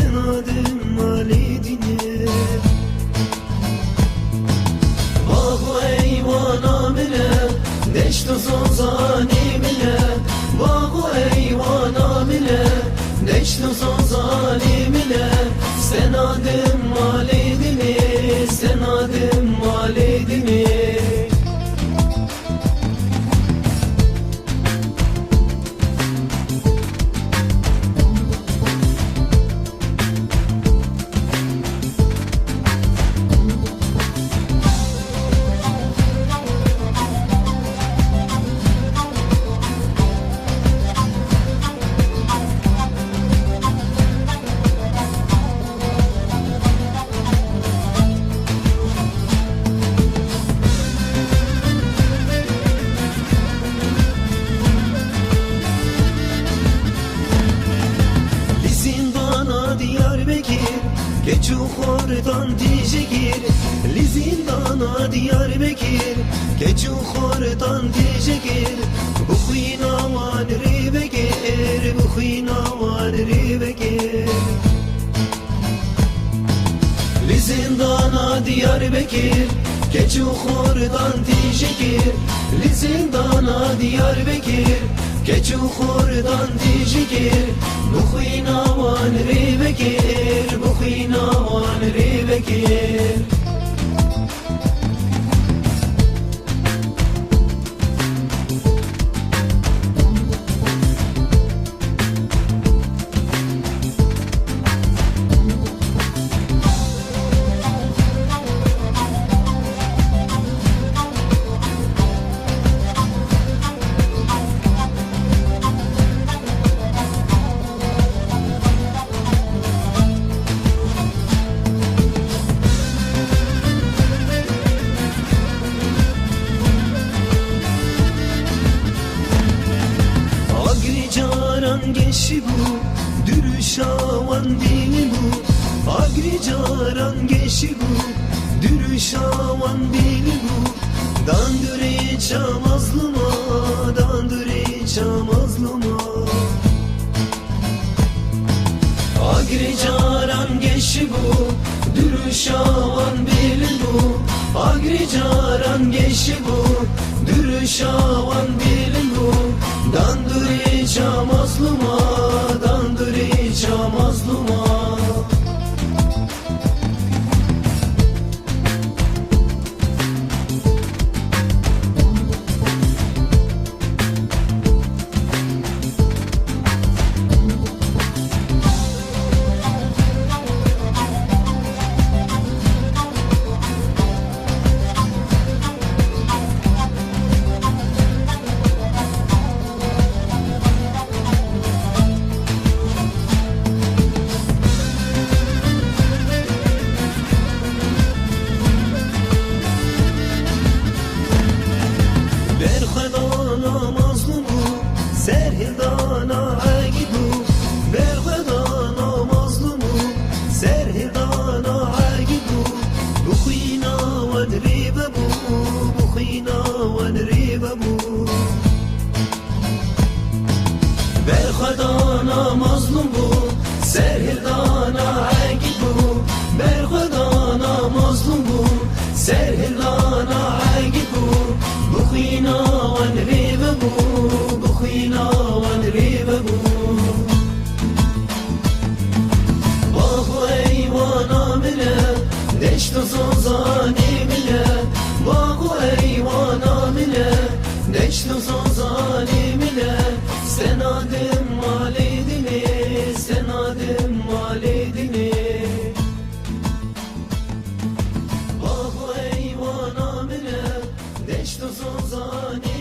sen adım validine. Bahu eyvana mine neştu son zalimine. Bahu eyvana mine neştu son zalimine. Sen adım validine, sen adım validine. Geç uğurdan diyecekir, li zindana Diyarbekir. Geç uğurdan diyecekir, bu xuyna van rivekir, bu xuyna van rivekir. Li zindana Diyarbekir, geç uğurdan diyecekir, li zindana Diyarbekir. Geç uğurdan diyecekir, bu xuyna van rivekir, bu xuyna van rivekir. Geçi bu, dürüşavan dili bu. Agri caran geçi bu, dürüşavan dili bu. Dandırı çamazlıma, dandırı çamazlıma. Agri caran geçi bu, dürüşavan dili bu. Agri caran geçi bu, dürüşavan dili bu. Dandırı çamazlıma, dandırı çamazlıma. Berxedana mazlumu, serhidana agidu. Berxedana mazlumu, serhidana agidu. Bu xuyna van ribe bu, bu xuyna van ribe bu. Berxedana mazlumu, serhidana agidu. Berxedana mazlumu, serhidana agidu. Bu xuyna van ribe bu, bu xuyna van ribe bu. Bahu eyvana mine neştu son zalimine. Bahu eyvana mine neştu son zalimine. Sen adım validine, sen adım validine. Bahu eyvana mine neştu son zalimine.